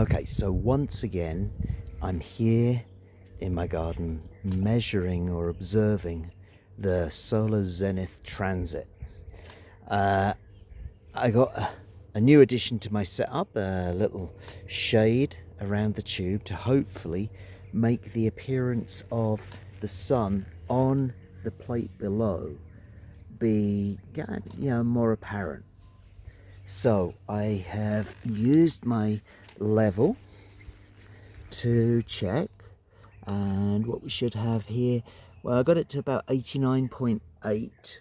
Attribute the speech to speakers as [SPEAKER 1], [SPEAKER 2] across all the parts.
[SPEAKER 1] Okay, so once again, I'm here in my garden measuring or observing the solar zenith transit. I got a new addition to my setup, a little shade around the tube to hopefully make the appearance of the sun on the plate below be, more apparent. So I have used my level to check, and what we should have here, well, I got it to about 89.8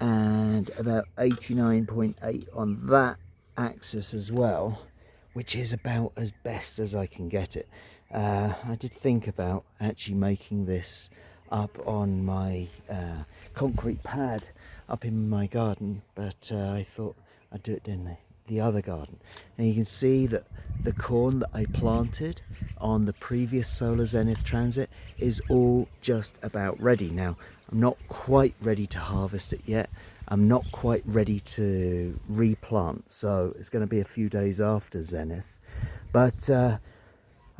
[SPEAKER 1] and about 89.8 on that axis as well, which is about as best as I can get it. I did think about actually making this up on my concrete pad up in my garden, but I thought I'd do it in the other garden. And you can see that the corn that I planted on the previous solar zenith transit is all just about ready. Now, I'm not quite ready to harvest it yet. I'm not quite ready to replant, so it's going to be a few days after zenith. But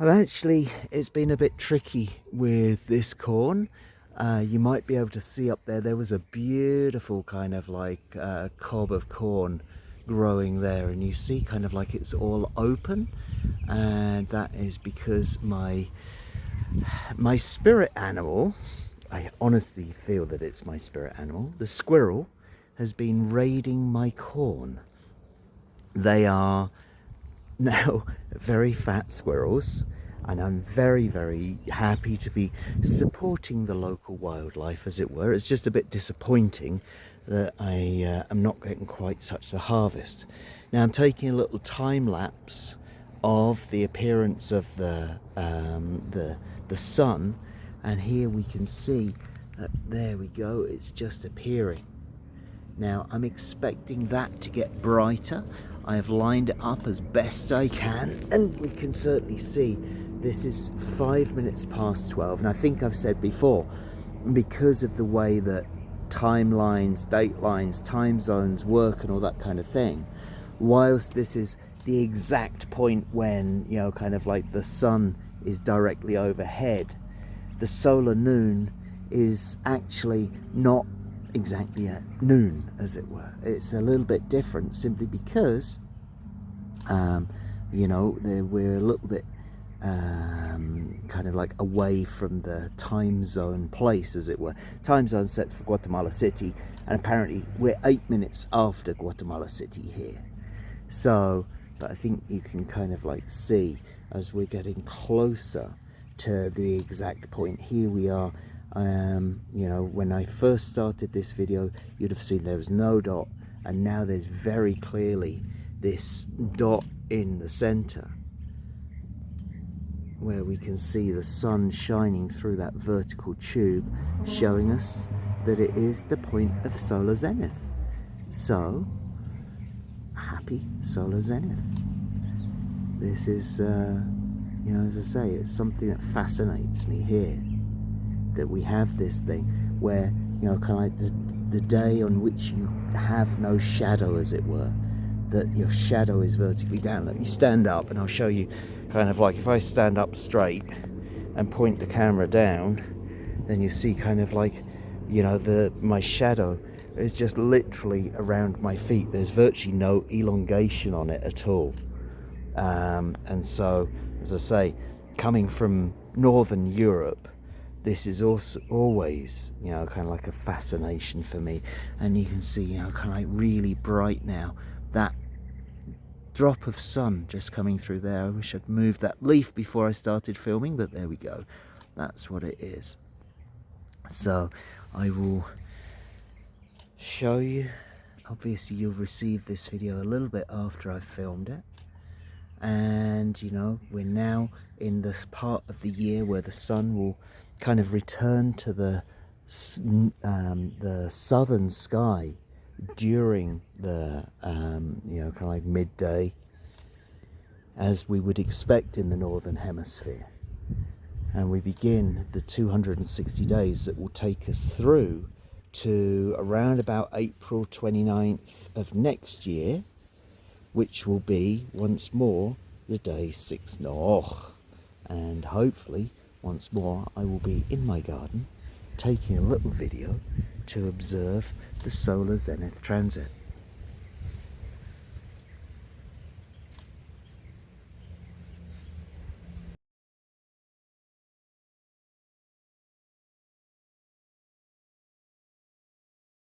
[SPEAKER 1] it's been a bit tricky with this corn. You might be able to see up there was a beautiful kind of like cob of corn growing there, and you see kind of like it's all open, and that is because my spirit animal, I honestly feel that it's my spirit animal, the squirrel, has been raiding my corn. They are now very fat squirrels, and I'm very, very happy to be supporting the local wildlife, as it were. It's just a bit disappointing that I am not getting quite such a harvest. Now I'm taking a little time lapse of the appearance of the sun, and here we can see that, there we go, it's just appearing. Now I'm expecting that to get brighter. I have lined it up as best I can, and we can certainly see this is 5 minutes past 12, and I think I've said before, because of the way that timelines, date lines, time zones work and all that kind of thing, whilst this is the exact point when, kind of like the sun is directly overhead, the solar noon is actually not exactly at noon, as it were. It's a little bit different simply because we're a little bit kind of like away from the time zone place, as it were. Time zone set for Guatemala City, and apparently we're 8 minutes after Guatemala City here. So, but I think you can kind of like see as we're getting closer to the exact point. Here we are. When I first started this video, you'd have seen there was no dot, and now there's very clearly this dot in the center, where we can see the sun shining through that vertical tube, showing us that it is the point of solar zenith. So, happy solar zenith. This is, as I say, it's something that fascinates me here, that we have this thing where, kind of like the day on which you have no shadow, as it were, that your shadow is vertically down. Let me stand up and I'll show you, kind of like if I stand up straight and point the camera down, then you see kind of like, my shadow is just literally around my feet. There's virtually no elongation on it at all. And so, as I say, coming from Northern Europe, this is also always, kind of like a fascination for me. And you can see, kind of like really bright now, that drop of sun just coming through there. I wish I'd moved that leaf before I started filming, but there we go. That's what it is. So I will show you. Obviously you'll receive this video a little bit after I've filmed it. And we're now in this part of the year where the sun will kind of return to the southern sky during the kind of like midday, as we would expect in the northern hemisphere, and we begin the 260 days that will take us through to around about April 29th of next year, which will be once more the day 6 noch. And hopefully once more I will be in my garden taking a little video to observe the solar zenith transit.